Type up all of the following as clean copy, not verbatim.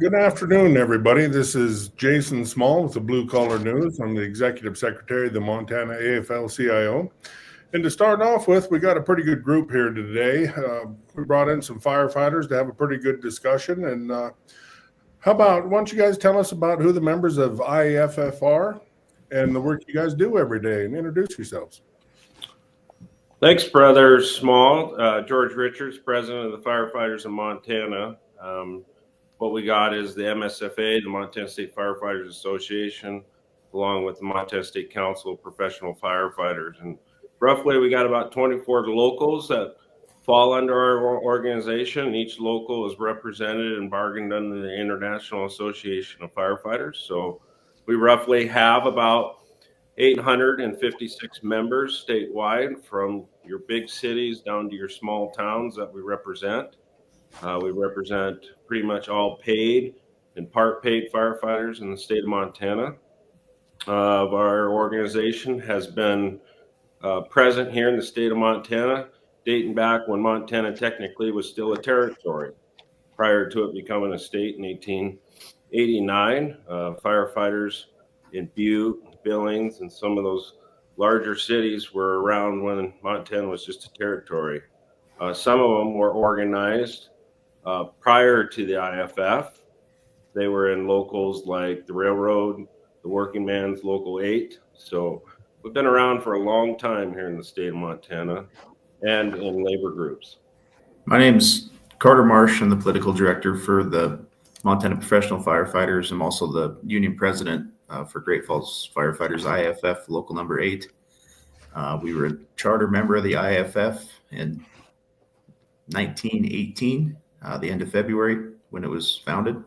Good afternoon, everybody. This is Jason Small with the Blue Collar News. I'm the Executive Secretary of the Montana AFL-CIO. And to start off with, we got a pretty good group here today. We brought in some firefighters to have a pretty good discussion. And how about, why don't you guys tell us about who the members of IAFF are and the work you guys do every day, and introduce yourselves. Thanks, Brother Small. George Richards, President of the Firefighters of Montana. What we got is the MSFA, the Montana State Firefighters Association, along with the Montana State Council of Professional Firefighters. And roughly we got about 24 locals that fall under our organization. Each local is represented and bargained under the International Association of Firefighters. So we roughly have about 856 members statewide, from your big cities down to your small towns that we represent. We represent pretty much all paid and part paid firefighters in the state of Montana. Our organization has been present here in the state of Montana, dating back when Montana technically was still a territory, prior to it becoming a state in 1889. Firefighters in Butte, Billings, and some of those larger cities were around when Montana was just a territory. Some of them were organized prior to the IAFF. They were in locals like the railroad, the Working Man's Local 8. So we've been around for a long time here in the state of Montana and in labor groups. My name's Carter Marsh. I'm the political director for the Montana Professional Firefighters. I'm also the union president for Great Falls Firefighters IAFF, local number 8. We were a charter member of the IAFF in 1918, the end of February when it was founded.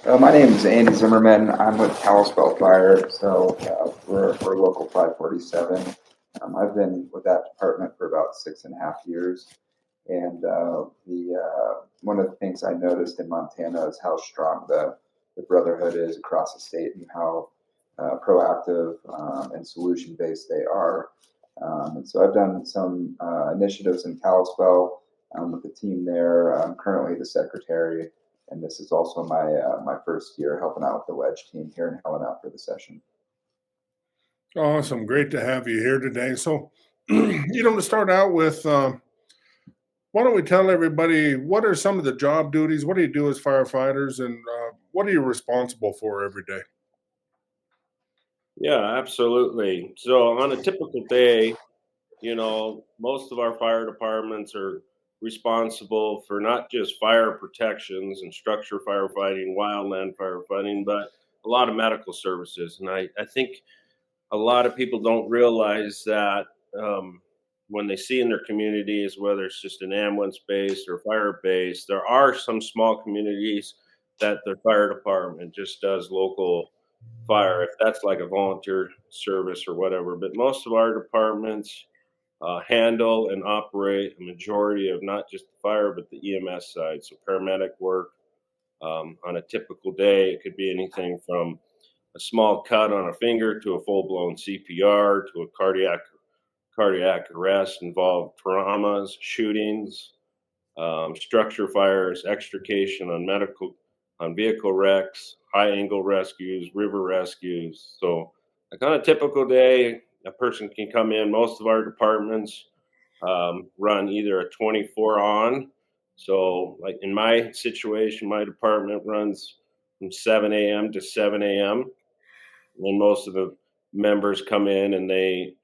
My name is Andy Zimmerman. I'm with Kalispell Fire, so we're local 547. I've been with that department for about 6.5 years, and one of the things I noticed in Montana is how strong the brotherhood is across the state, and how proactive and solution-based they are. And so I've done some initiatives in Kalispell with the team there. I'm currently the secretary, and this is also my first year helping out with the wedge team here in Helena for the session. Awesome. Great to have you here today. So, to start out with, why don't we tell everybody, what are some of the job duties? What do you do as firefighters, and what are you responsible for every day? Yeah, absolutely. So on a typical day, most of our fire departments are responsible for not just fire protections and structure firefighting, wildland firefighting, but a lot of medical services. And I think a lot of people don't realize that when they see in their communities, whether it's just an ambulance base or fire base, there are some small communities that their fire department just does local fire, if that's like a volunteer service or whatever. But most of our departments handle and operate a majority of not just the fire, but the EMS side. So paramedic work on a typical day, it could be anything from a small cut on a finger to a full-blown CPR to a cardiac arrest, involved traumas, shootings, structure fires, extrication on vehicle wrecks, high angle rescues, river rescues. So like on a typical day, a person can come in. Most of our departments run either a 24 on. So like in my situation, my department runs from 7 a.m. to 7 a.m. And most of the members come in and they'll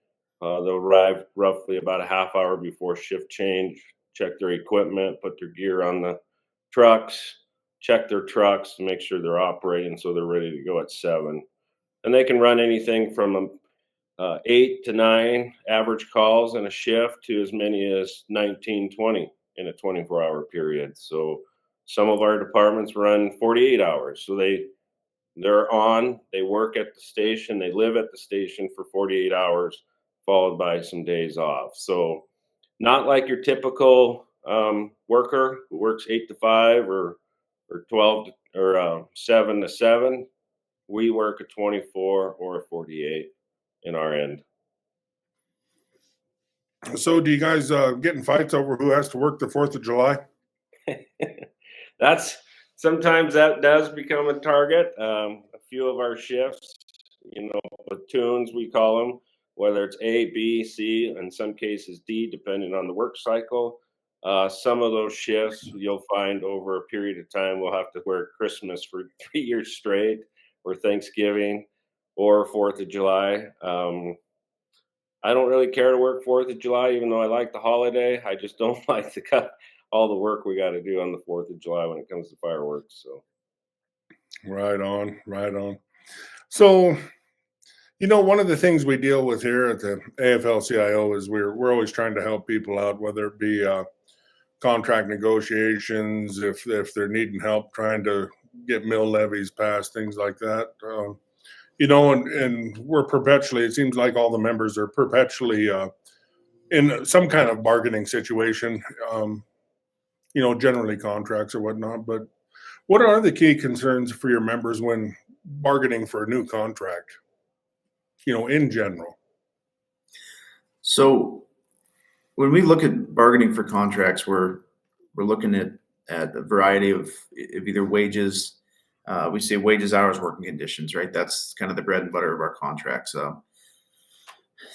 arrive roughly about a half hour before shift change, check their equipment, put their gear on the trucks, check their trucks to make sure they're operating so they're ready to go at 7. And they can run anything from 8 to 9 average calls in a shift to as many as 19, 20 in a 24-hour period. So some of our departments run 48 hours. So they're on, they work at the station, they live at the station for 48 hours, followed by some days off. So not like your typical worker who works 8 to 5 or 12 or 7 to 7. We work a 24 or a 48 in our end. So do you guys get in fights over who has to work the 4th of July? That's sometimes that does become a target. A few of our shifts, platoons, we call them, whether it's A, B, C, in some cases D, depending on the work cycle. Some of those shifts you'll find over a period of time we'll have to wear Christmas for 3 years straight, or Thanksgiving, or 4th of July. I don't really care to work 4th of July, even though I like the holiday. I just don't like to cut all the work we got to do on the 4th of July when it comes to fireworks. So, Right on, right on. So, one of the things we deal with here at the AFL-CIO is we're always trying to help people out, whether it be contract negotiations, if they're needing help trying to get mill levies passed, things like that. And we're perpetually, it seems like all the members are perpetually in some kind of bargaining situation, generally contracts or whatnot. But what are the key concerns for your members when bargaining for a new contract, in general? So when we look at bargaining for contracts, we're looking at a variety of either wages. We say wages, hours, working conditions, right? That's kind of the bread and butter of our contracts.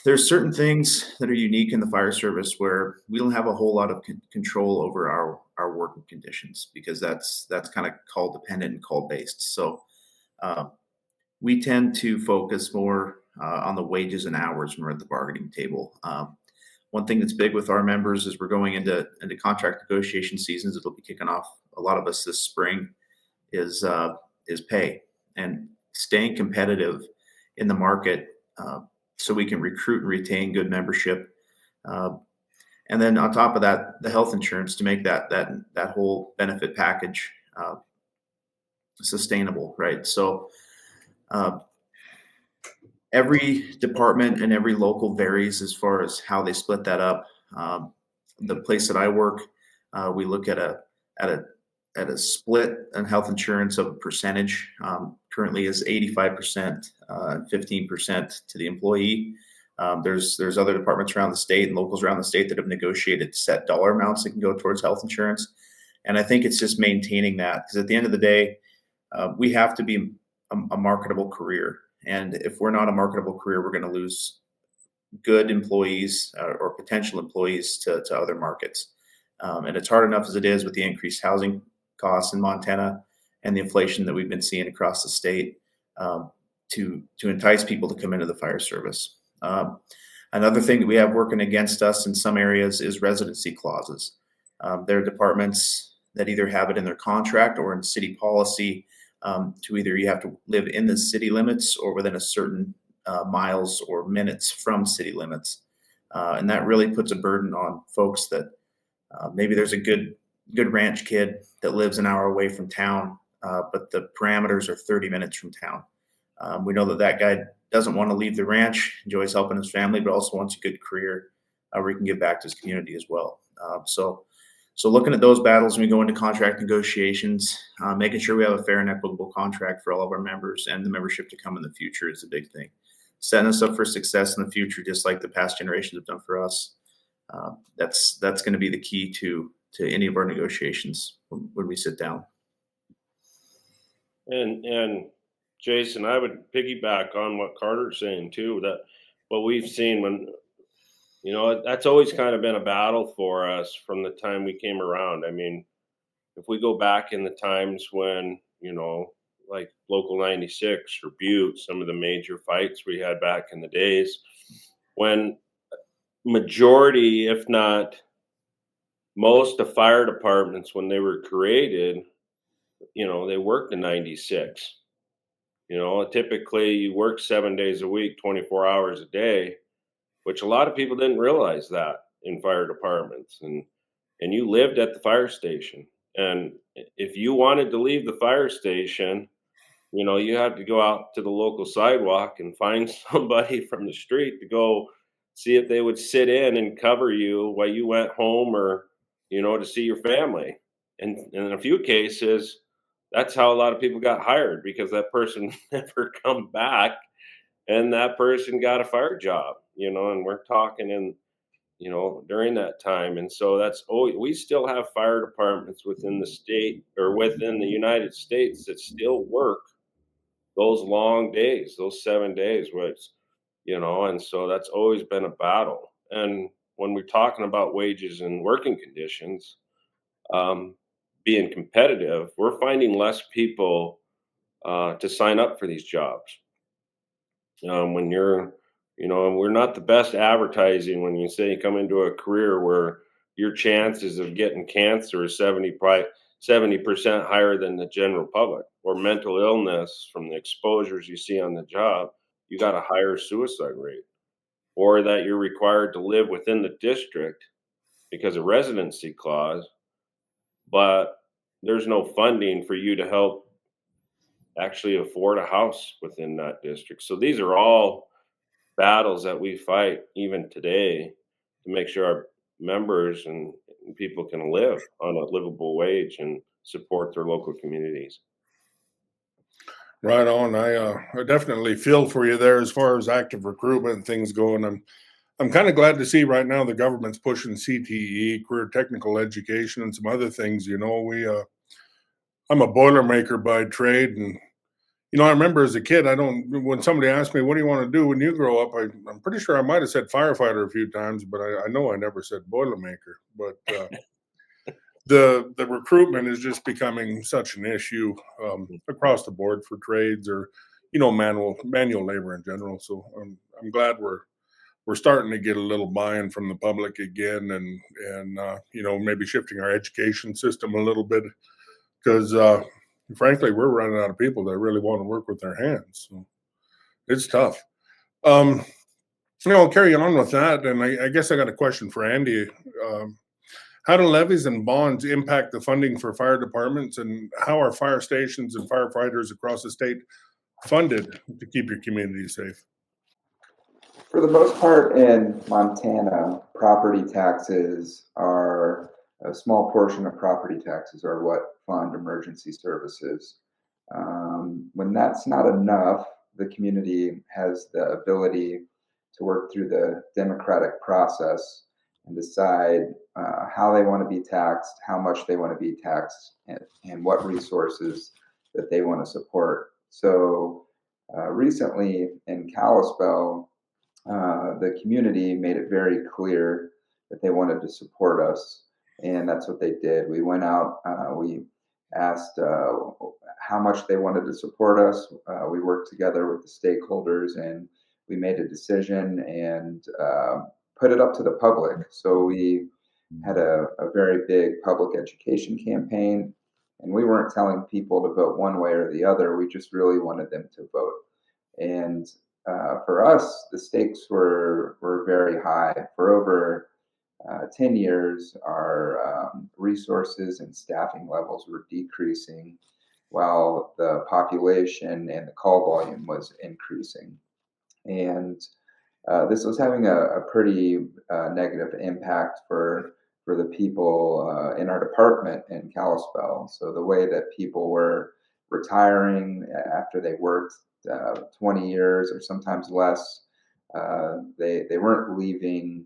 There's certain things that are unique in the fire service where we don't have a whole lot of control over our working conditions, because that's kind of call dependent and call based. So we tend to focus more on the wages and hours when we're at the bargaining table. One thing that's big with our members is we're going into contract negotiation seasons. It'll be kicking off a lot of us this spring. Is pay and staying competitive in the market, so we can recruit and retain good membership, and then on top of that, the health insurance to make that whole benefit package sustainable, right? So every department and every local varies as far as how they split that up. The place that I work, we look at a split in health insurance of a percentage. Currently is 85%, 15% to the employee. There's other departments around the state and locals around the state that have negotiated set dollar amounts that can go towards health insurance. And I think it's just maintaining that, because at the end of the day, we have to be a marketable career. And if we're not a marketable career, we're going to lose good employees or potential employees to other markets. And it's hard enough as it is with the increased housing costs in Montana and the inflation that we've been seeing across the state, to entice people to come into the fire service. Another thing that we have working against us in some areas is residency clauses. There are departments that either have it in their contract or in city policy, to either you have to live in the city limits or within a certain miles or minutes from city limits. And that really puts a burden on folks that maybe there's a good ranch kid that lives an hour away from town, but the parameters are 30 minutes from town. We know that guy doesn't want to leave the ranch, enjoys helping his family, but also wants a good career where he can give back to his community as well. So looking at those battles when we go into contract negotiations, making sure we have a fair and equitable contract for all of our members and the membership to come in the future is a big thing. Setting us up for success in the future, just like the past generations have done for us. That's going to be the key to any of our negotiations when we sit down. And Jason, I would piggyback on what Carter's saying too, that what we've seen when, that's always kind of been a battle for us from the time we came around. I mean, if we go back in the times when, like Local 96 or Butte, some of the major fights we had back in the days, when majority, if not most of fire departments, when they were created, they worked in 96. Typically you work 7 days a week, 24 hours a day, which a lot of people didn't realize that in fire departments. And you lived at the fire station. And if you wanted to leave the fire station, you had to go out to the local sidewalk and find somebody from the street to go see if they would sit in and cover you while you went home or, to see your family. And in a few cases, that's how a lot of people got hired, because that person never come back and that person got a fire job, and we're talking in during that time. And so we still have fire departments within the state or within the United States that still work those long days, those 7 days, and so that's always been a battle. And when we're talking about wages and working conditions, um, being competitive, we're finding less people to sign up for these jobs. When and we're not the best advertising when you say you come into a career where your chances of getting cancer is 70% higher than the general public, or mental illness from the exposures you see on the job, you got a higher suicide rate, or that you're required to live within the district because of residency clause, but there's no funding for you to help actually afford a house within that district. So these are all battles that we fight even today to make sure our members and people can live on a livable wage and support their local communities. Right on. I definitely feel for you there as far as active recruitment and things go. And I'm kind of glad to see right now the government's pushing CTE, career technical education, and some other things. I'm a Boilermaker by trade, and I remember as a kid, when somebody asked me, what do you want to do when you grow up? I'm pretty sure I might have said firefighter a few times, but I know I never said Boilermaker. But the recruitment is just becoming such an issue across the board for trades or, manual labor in general. So I'm glad we're starting to get a little buy-in from the public again, and maybe shifting our education system a little bit, because frankly, we're running out of people that really want to work with their hands. So it's tough. I'll carry on with that. And I guess I got a question for Andy. How do levies and bonds impact the funding for fire departments, and how are fire stations and firefighters across the state funded to keep your community safe? For the most part in Montana, property taxes are a small portion of property taxes are what fund emergency services. When that's not enough, the community has the ability to work through the democratic process and decide how they want to be taxed, how much they want to be taxed, and what resources that they want to support. So recently in Kalispell, the community made it very clear that they wanted to support us, and that's what they did. We went out, we asked how much they wanted to support us. We worked together with the stakeholders, and we made a decision and put it up to the public. So we had a very big public education campaign, and we weren't telling people to vote one way or the other. We just really wanted them to vote. And for us, the stakes were very high. For over 10 years, our resources and staffing levels were decreasing while the population and the call volume was increasing. And this was having a pretty negative impact for the people in our department in Kalispell. So the way that people were retiring after they worked 20 years or sometimes less, they weren't leaving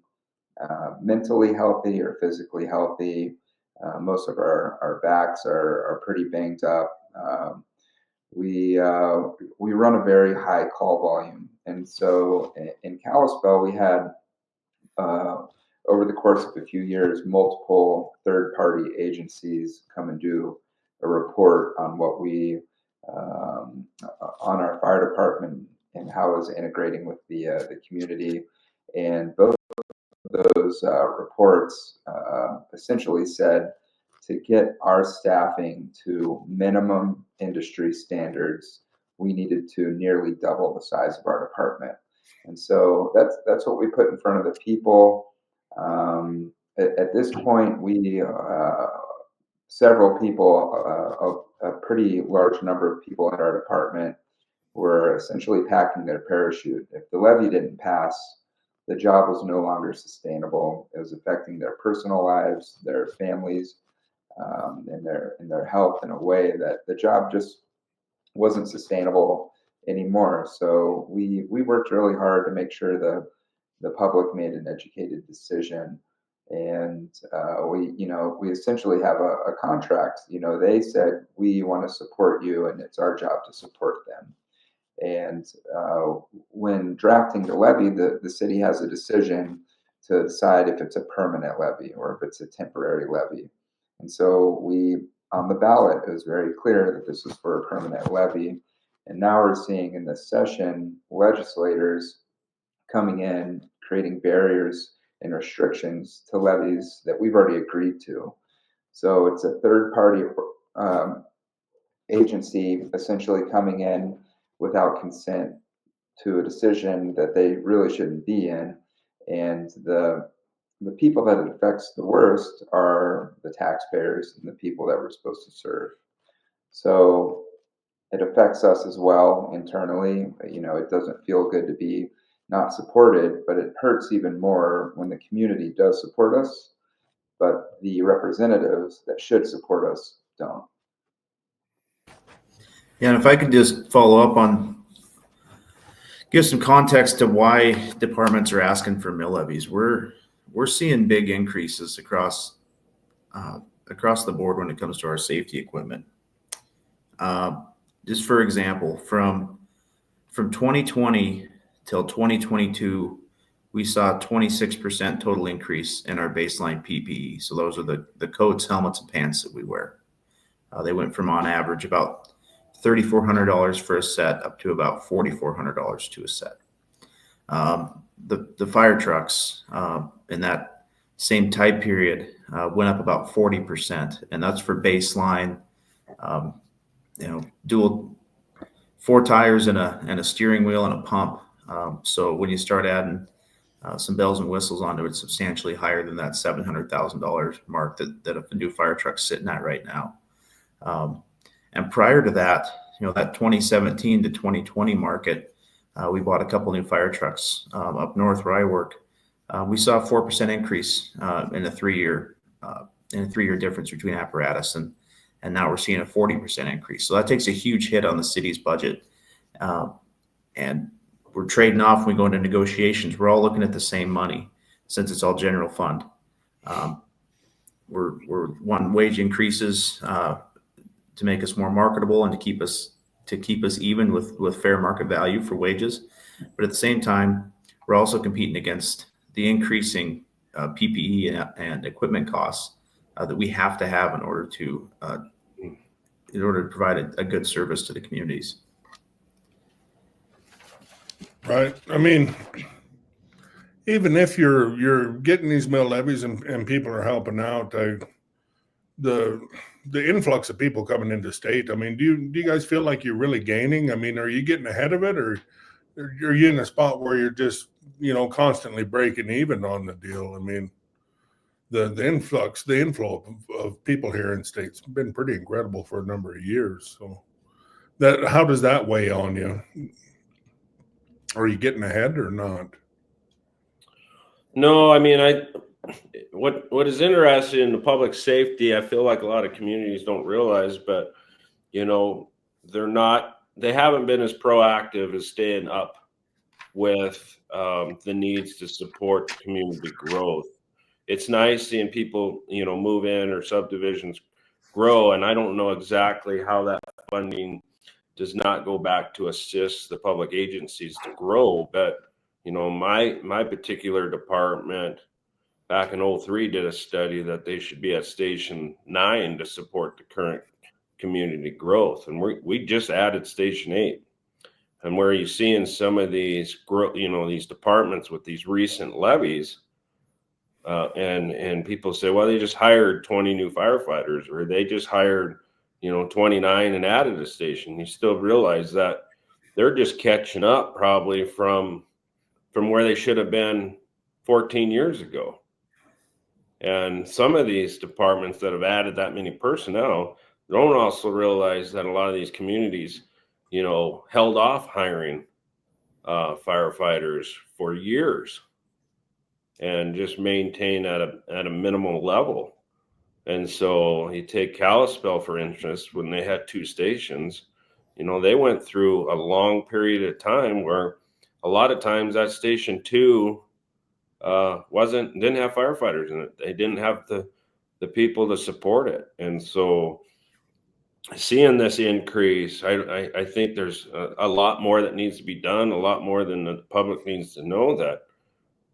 mentally healthy or physically healthy. Most of our backs are pretty banged up. We run a very high call volume, and so in Kalispell we had over the course of a few years multiple third-party agencies come and do a report on what we on our fire department and how it's integrating with the community, and both of those reports essentially said to get our staffing to minimum industry standards, we needed to nearly double the size of our department. And so that's what we put in front of the people. At this point, we several people, a pretty large number of people in our department were essentially packing their parachute. If the levy didn't pass, the job was no longer sustainable. It was affecting their personal lives, their families, and their health in a way that the job just wasn't sustainable anymore. So we worked really hard to make sure the public made an educated decision. And we essentially have a contract. They said, we want to support you, and it's our job to support them. And when drafting the levy, the city has a decision to decide if it's a permanent levy or if it's a temporary levy. And so on the ballot, it was very clear that this was for a permanent levy. And now we're seeing in this session, legislators coming in, creating barriers and restrictions to levies that we've already agreed to. So it's a third party agency essentially coming in without consent to a decision that they really shouldn't be in. And the people that it affects the worst are the taxpayers and the people that we're supposed to serve. So it affects us as well internally. It doesn't feel good to be not supported, but it hurts even more when the community does support us, but the representatives that should support us don't. Yeah, and if I could just follow up on, give some context to why departments are asking for mill levies. We're seeing big increases across the board when it comes to our safety equipment. Just for example, from 2020 till 2022, we saw a 26% total increase in our baseline PPE. So those are the coats, helmets, and pants that we wear. They went from on average about $3,400 for a set up to about $4,400 to a set. The fire trucks in that same time period went up about 40%, and that's for baseline. Dual 4 tires and a steering wheel and a pump. So when you start adding some bells and whistles onto it, substantially higher than that $700,000 mark that a new fire truck's sitting at right now. And prior to that, that 2017 to 2020 market, we bought a couple new fire trucks up north where I work. We saw a 4% increase in a 3-year difference between apparatus, and now we're seeing a 40% increase. So that takes a huge hit on the city's budget, and we're trading off when we go into negotiations. We're all looking at the same money since it's all general fund. We're wanting wage increases to make us more marketable and to keep us even with fair market value for wages. But at the same time, we're also competing against the increasing PPE and equipment costs that we have to have in order to provide a good service to the communities. Right. I mean, even if you're getting these mill levies and people are helping out, the influx of people coming into state, I mean, do you guys feel like you're really gaining? I mean, are you getting ahead of it, or are you in a spot where you're just, constantly breaking even on the deal? I mean, the inflow of people here in state's been pretty incredible for a number of years. So how does that weigh on you? Are you getting ahead or not? No, I mean, what is interesting in the public safety, I feel like a lot of communities don't realize, but they haven't been as proactive as staying up with the needs to support community growth. It's nice seeing people, move in or subdivisions grow, and I don't know exactly how that funding does not go back to assist the public agencies to grow. But, my particular department back in 2003 did a study that they should be at Station 9 to support the current community growth. And we just added Station 8. And where you're seeing some of these, these departments with these recent levies, and people say, well, they just hired 20 new firefighters, or they just hired, 29 and added a station. You still realize that they're just catching up probably from where they should have been 14 years ago. And some of these departments that have added that many personnel don't also realize that a lot of these communities, held off hiring firefighters for years and just maintain at a minimal level. And so you take Kalispell, for instance, when they had 2 stations, they went through a long period of time where a lot of times that Station 2 didn't have firefighters in it. They didn't have the people to support it. And so seeing this increase, I think there's a lot more that needs to be done, a lot more than the public needs to know, that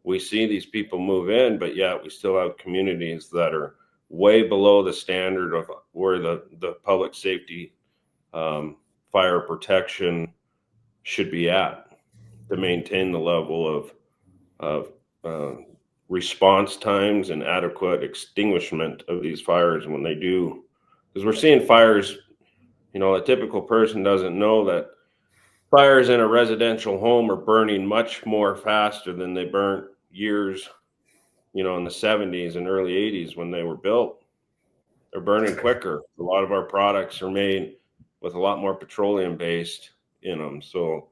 we see these people move in, but yet we still have communities that are way below the standard of where the public safety fire protection should be at to maintain the level of response times and adequate extinguishment of these fires when they do. Because we're seeing fires, a typical person doesn't know that fires in a residential home are burning much more faster than they burnt years, in the 70s and early 80s when they were built. They're burning quicker. A lot of our products are made with a lot more petroleum based in them. So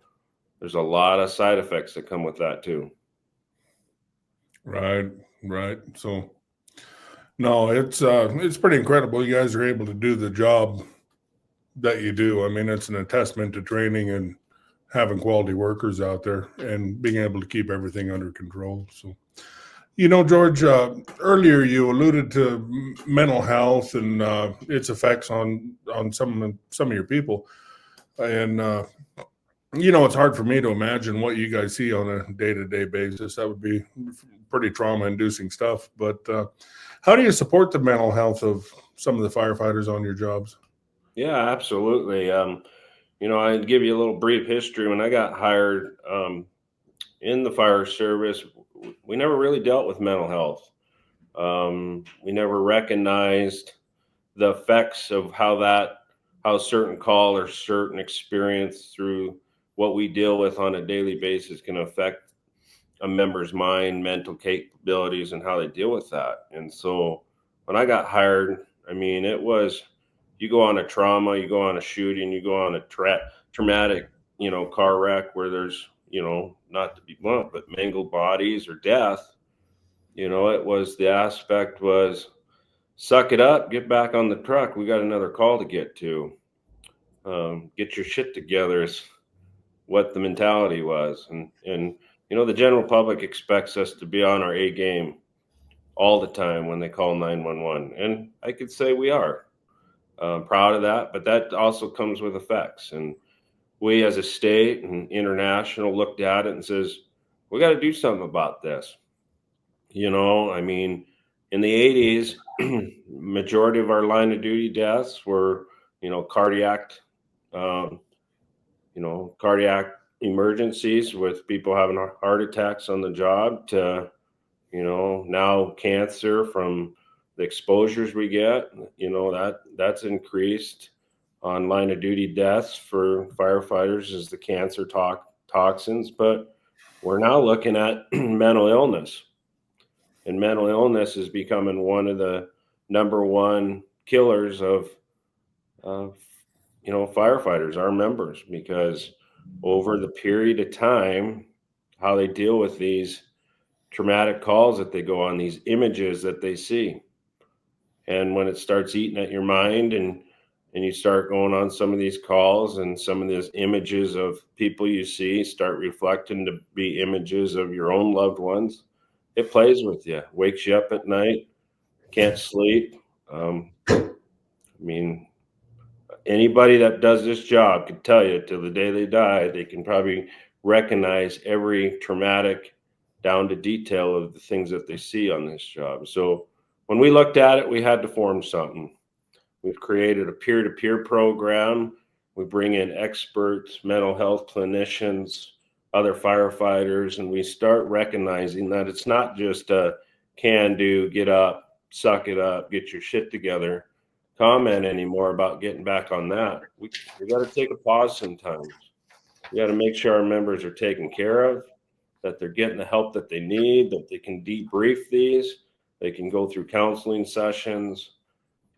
there's a lot of side effects that come with that too. Right. So no, it's pretty incredible. You guys are able to do the job that you do. I mean, it's an testament to training and having quality workers out there and being able to keep everything under control. So, George, earlier you alluded to mental health and its effects on some of your people. And, it's hard for me to imagine what you guys see on a day-to-day basis. That would be pretty trauma-inducing stuff. But how do you support the mental health of some of the firefighters on your jobs? Yeah, absolutely. I'd give you a little brief history. When I got hired in the fire service, we never really dealt with mental health. We never recognized the effects of how certain call or certain experience through what we deal with on a daily basis can affect a member's mind, mental capabilities, and how they deal with that. And so when I got hired, it was, you go on a trauma, you go on a shooting, you go on a traumatic, car wreck where there's, not to be blunt, but mangled bodies or death. The aspect was suck it up, get back on the truck. We got another call to get to. Get your shit together is what the mentality was. And the general public expects us to be on our A game all the time when they call 911. And I could say we are. Proud of that, but that also comes with effects. And we as a state and international looked at it and says, we got to do something about this. In the 80s, majority of our line of duty deaths were, cardiac emergencies with people having heart attacks on the job to, now cancer from the exposures we get, that's increased on line of duty deaths for firefighters is the cancer toxins. But we're now looking at mental illness, and mental illness is becoming one of the number one killers of firefighters, our members, because over the period of time, how they deal with these traumatic calls that they go on, these images that they see. And when it starts eating at your mind and you start going on some of these calls and some of these images of people you see start reflecting to be images of your own loved ones, it plays with you, wakes you up at night, can't sleep. Anybody that does this job could tell you till the day they die, they can probably recognize every traumatic down to detail of the things that they see on this job. So when we looked at it, we had to form something. We've created a peer-to-peer program. We bring in experts, mental health clinicians, other firefighters, and we start recognizing that it's not just a can do, get up, suck it up, get your shit together comment anymore about getting back on that. We got to take a pause sometimes. We got to make sure our members are taken care of, that they're getting the help that they need, that they can debrief these, they can go through counseling sessions,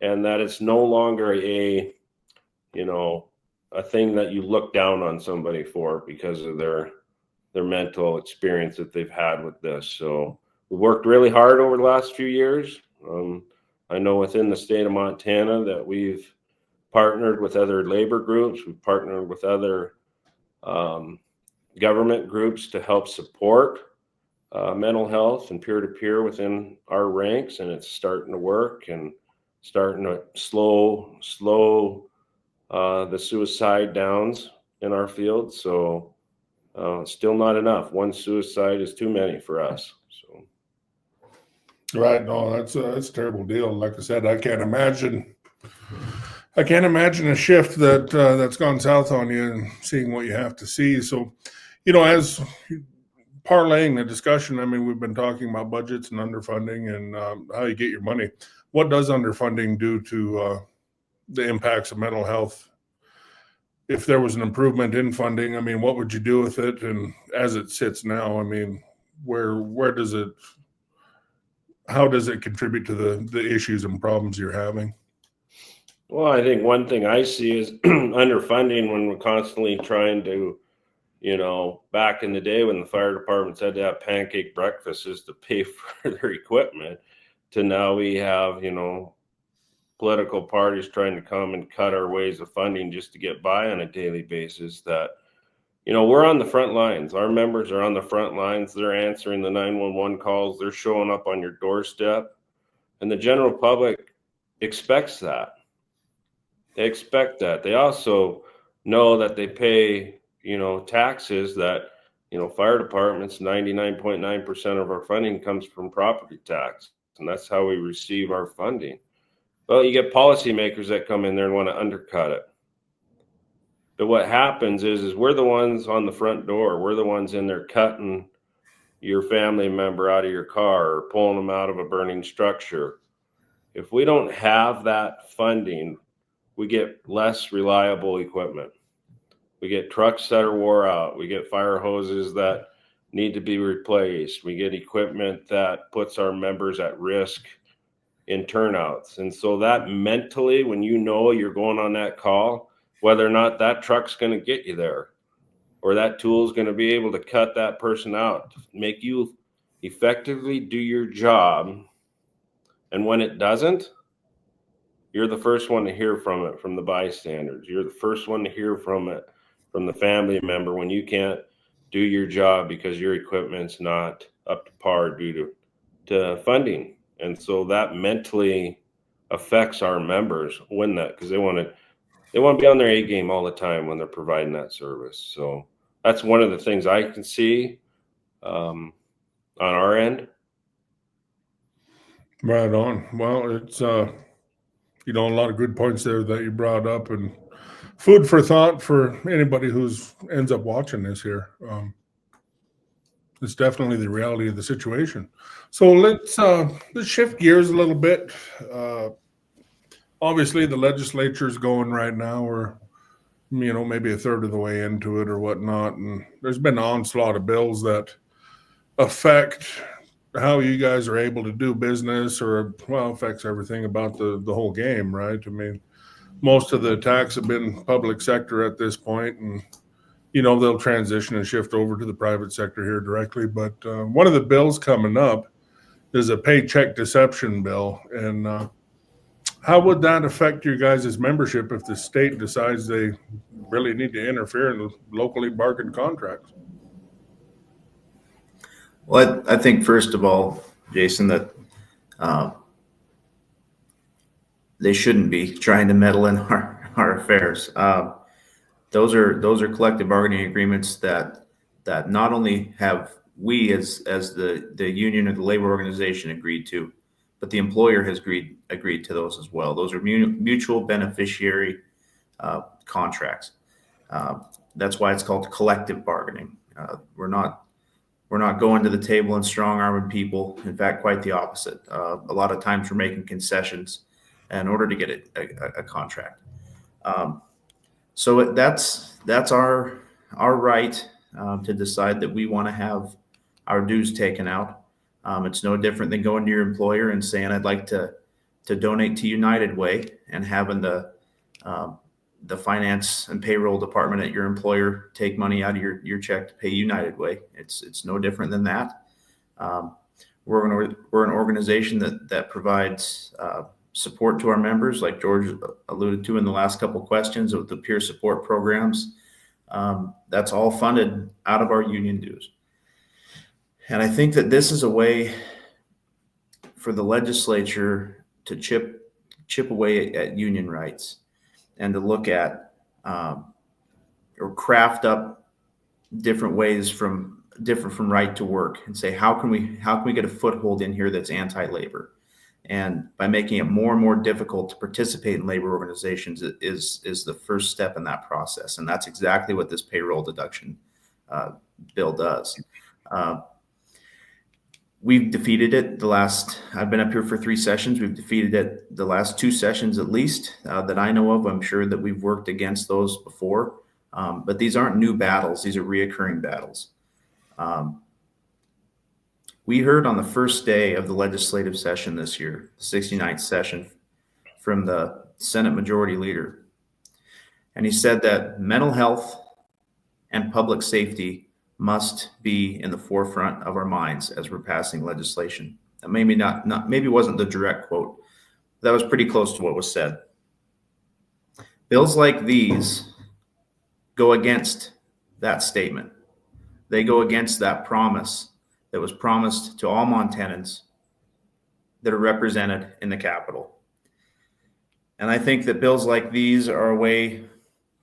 and that it's no longer a thing that you look down on somebody for because of their mental experience that they've had with this. So we worked really hard over the last few years. I know within the state of Montana that we've partnered with other labor groups. We've partnered with other government groups to help support mental health and peer-to-peer within our ranks, and it's starting to work and starting to slow the suicide downs in our field. So still not enough. One suicide is too many for us. So Right. No, that's a terrible deal. Like I said, I can't imagine a shift that's gone south on you and seeing what you have to see. So, as parlaying the discussion, I mean, we've been talking about budgets and underfunding and how you get your money. What does underfunding do to the impacts of mental health? If there was an improvement in funding, I mean, what would you do with it? And as it sits now, I mean, how does it contribute to the issues and problems you're having? well, I think one thing I see is underfunding when we're constantly trying to, back in the day when the fire departments had to have pancake breakfasts to pay for their equipment, to now we have, political parties trying to come and cut our ways of funding just to get by on a daily basis. That, we're on the front lines. Our members are on the front lines. They're answering the 911 calls. They're showing up on your doorstep. And the general public expects that. They expect that. They also know that they pay, taxes that, fire departments, 99.9% of our funding comes from property tax. And that's how we receive our funding. Well, you get policymakers that come in there and want to undercut it. But what happens is we're the ones on the front door. We're the ones in there cutting your family member out of your car or pulling them out of a burning structure. If we don't have that funding, we get less reliable equipment. We get trucks that are wore out. We get fire hoses that need to be replaced. We get equipment that puts our members at risk in turnouts. And so that mentally, when you're going on that call, whether or not that truck's going to get you there or that tool is going to be able to cut that person out, to make you effectively do your job. And when it doesn't, you're the first one to hear from it from the bystanders. You're the first one to hear from it from the family member when you can't do your job because your equipment's not up to par due to funding. And so that mentally affects our members when because they want to be on their A game all the time when they're providing that service. So that's one of the things I can see on our end. Right on. Well, it's a lot of good points there that you brought up, and food for thought for anybody who's ends up watching this here. It's definitely the reality of the situation. So let's shift gears a little bit. Obviously, the legislature is going right now. We're maybe a third of the way into it or whatnot, and there's been an onslaught of bills that affect how you guys are able to do business, or affects everything about the whole game, right? I mean, most of the attacks have been public sector at this point, and they'll transition and shift over to the private sector here directly. But one of the bills coming up is a paycheck deception bill. And how would that affect your guys' membership if the state decides they really need to interfere in locally bargained contracts? Well, I think first of all, Jason, that they shouldn't be trying to meddle in our affairs. Those are collective bargaining agreements that not only have we as the union or the labor organization agreed to, but the employer has agreed to those as well. Those are mutual beneficiary contracts. That's why it's called collective bargaining. We're not going to the table and strong-arming people. In fact, quite the opposite. A lot of times we're making concessions in order to get a contract. So that's our right to decide that we want to have our dues taken out. It's no different than going to your employer and saying, I'd like to donate to United Way, and having the finance and payroll department at your employer take money out of your check to pay United Way. It's no different than that. We're an organization that provides support to our members, like George alluded to in the last couple of questions with the peer support programs. That's all funded out of our union dues. And I think that this is a way for the legislature to chip away at union rights and to look at or craft up different ways different from right to work and say, how can we get a foothold in here that's anti-labor? And by making it more and more difficult to participate in labor organizations is the first step in that process. And that's exactly what this payroll deduction bill does. We've defeated it I've been up here for 3 sessions. We've defeated it the last 2 sessions at least that I know of. I'm sure that we've worked against those before. But these aren't new battles. These are reoccurring battles. We heard on the first day of the legislative session this year, the 69th session, from the Senate Majority Leader. And he said that mental health and public safety must be in the forefront of our minds as we're passing legislation. That maybe maybe wasn't the direct quote. That was pretty close to what was said. Bills like these go against that statement. They go against that promise that was promised to all Montanans that are represented in the Capitol. And I think that bills like these are a way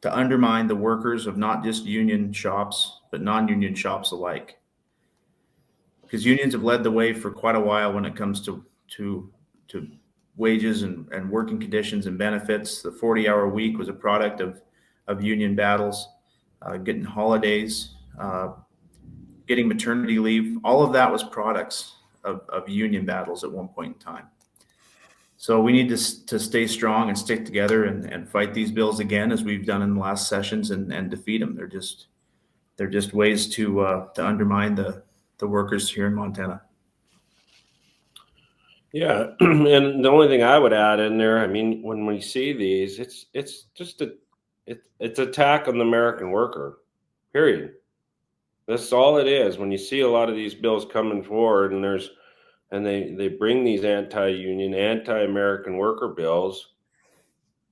to undermine the workers of not just union shops, but non-union shops alike. Because unions have led the way for quite a while when it comes to wages and working conditions and benefits. The 40-hour week was a product of union battles, getting holidays, getting maternity leave. All of that was products of union battles at one point in time. So we need to stay strong and stick together and fight these bills again, as we've done in the last sessions, and defeat them. They're just ways to undermine the workers here in Montana. Yeah, and the only thing I would add in there, I mean, when we see these, it's just it's attack on the American worker, period. That's all it is. When you see a lot of these bills coming forward, and they bring these anti-union, anti-American worker bills,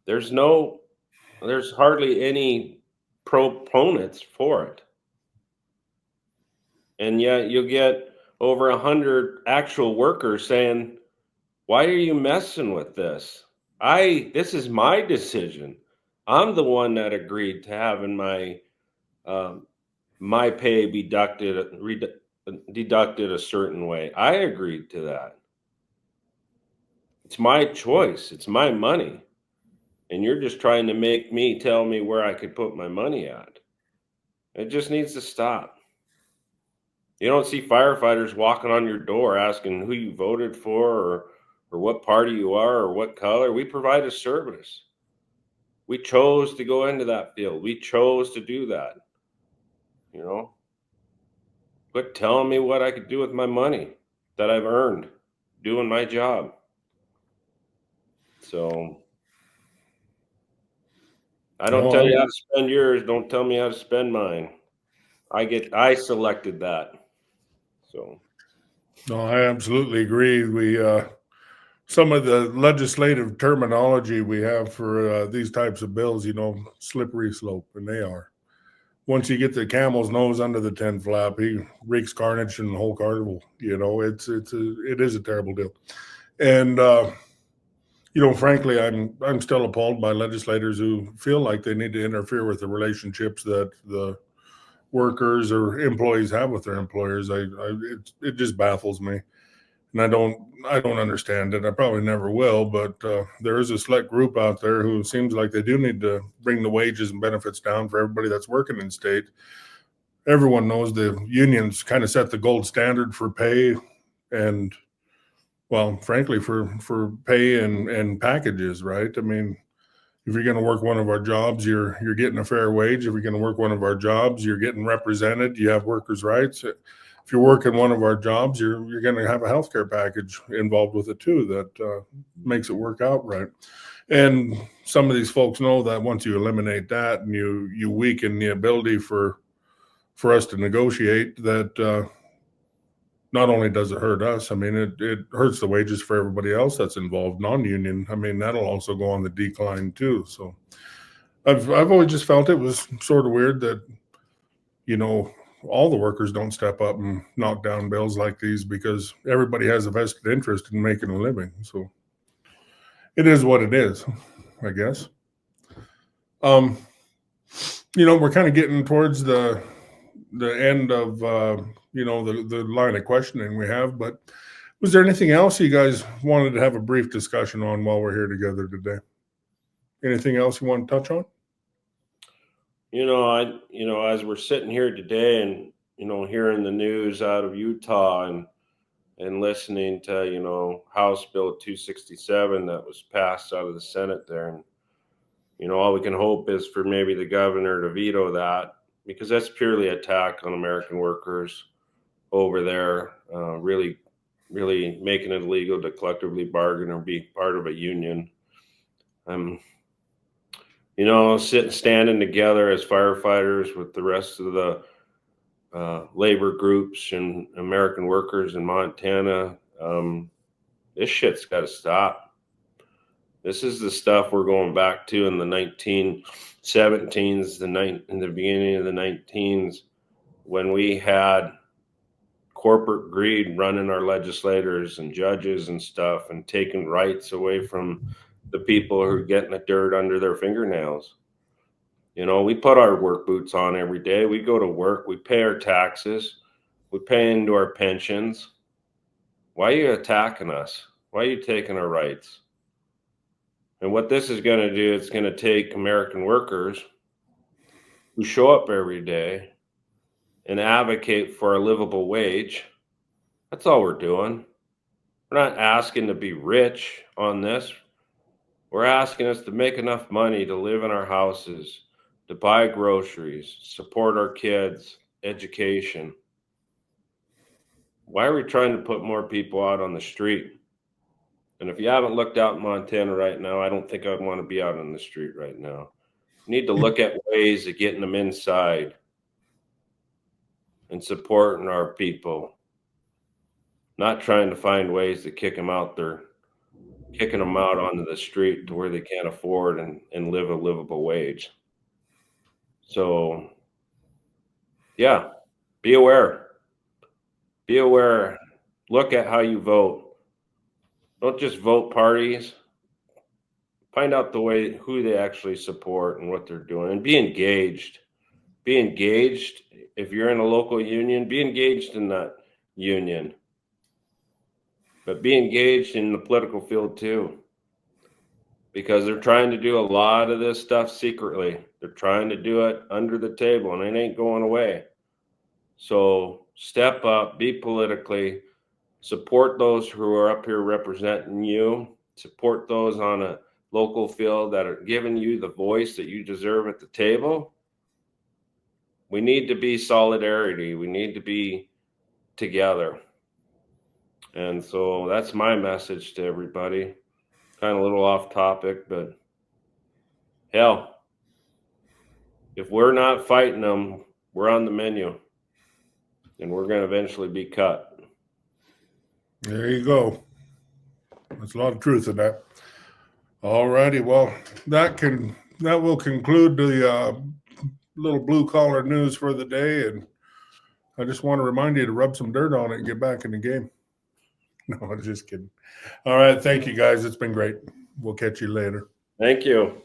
there's hardly any proponents for it. And yet you'll get over 100 actual workers saying, why are you messing with this? This is my decision. I'm the one that agreed to having my pay be deducted a certain way. I agreed to that. It's my choice. It's my money. And you're just trying to tell me where I could put my money at. It just needs to stop. You don't see firefighters walking on your door asking who you voted for or what party you are or what color. We provide a service. We chose to go into that field. We chose to do that. You know, quit telling me what I could do with my money that I've earned doing my job. So I don't tell you how to spend yours. Don't tell me how to spend mine. I selected that. So. No, I absolutely agree. Some of the legislative terminology we have for these types of bills, slippery slope, and they are. Once you get the camel's nose under the 10 flap, he wreaks carnage in the whole carnival. It is a terrible deal. And, frankly, I'm still appalled by legislators who feel like they need to interfere with the relationships that the workers or employees have with their employers. It just baffles me. And I don't understand it. I probably never will, but there is a select group out there who seems like they do need to bring the wages and benefits down for everybody that's working in state. Everyone knows the unions kind of set the gold standard for pay and, well, frankly, for pay and packages, right? I mean, if you're going to work one of our jobs, you're getting a fair wage. If you're going to work one of our jobs, you're getting represented. You have workers' rights. If you're working one of our jobs, you're going to have a healthcare package involved with it too that makes it work out right. And some of these folks know that once you eliminate that and you weaken the ability for us to negotiate, that not only does it hurt us, I mean, it hurts the wages for everybody else that's involved, non-union. I mean, that'll also go on the decline too. So I've always just felt it was sort of weird that, all the workers don't step up and knock down bills like these, because everybody has a vested interest in making a living. So it is what it is, I guess. We're kind of getting towards the end of, the line of questioning we have, but was there anything else you guys wanted to have a brief discussion on while we're here together today? Anything else you want to touch on? As we're sitting here today and, hearing the news out of Utah and listening to, House Bill 267 that was passed out of the Senate there. And, all we can hope is for maybe the governor to veto that, because that's purely an attack on American workers over there, really making it illegal to collectively bargain or be part of a union. Standing together as firefighters with the rest of the labor groups and American workers in Montana, this shit's got to stop. This is the stuff we're going back to in the 1917s, in the beginning of the 19s, when we had corporate greed running our legislators and judges and stuff, and taking rights away from the people who are getting the dirt under their fingernails. We put our work boots on every day. We go to work. We pay our taxes. We pay into our pensions. Why are you attacking us? Why are you taking our rights? And what this is going to do, it's going to take American workers who show up every day and advocate for a livable wage. That's all we're doing. We're not asking to be rich on this. We're asking us to make enough money to live in our houses, to buy groceries, support our kids' education. Why are we trying to put more people out on the street? And if you haven't looked out in Montana right now, I don't think I'd want to be out on the street right now. We need to look at ways of getting them inside and supporting our people, not trying to find ways to kick them out there, kicking them out onto the street to where they can't afford and live a livable wage. So, yeah, be aware. Be aware. Look at how you vote. Don't just vote parties. Find out who they actually support and what they're doing, and be engaged. Be engaged. If you're in a local union, be engaged in that union. But be engaged in the political field too, because they're trying to do a lot of this stuff secretly. They're trying to do it under the table, and it ain't going away. So step up, be politically, support those who are up here representing you, support those on a local field that are giving you the voice that you deserve at the table. We need to be solidarity. We need to be together. And so that's my message to everybody. Kind of a little off topic, but hell, if we're not fighting them, we're on the menu, and we're going to eventually be cut. There you go. There's a lot of truth in that. All righty. Well, that will conclude the little blue collar news for the day. And I just want to remind you to rub some dirt on it and get back in the game. No, I'm just kidding. All right. Thank you, guys. It's been great. We'll catch you later. Thank you.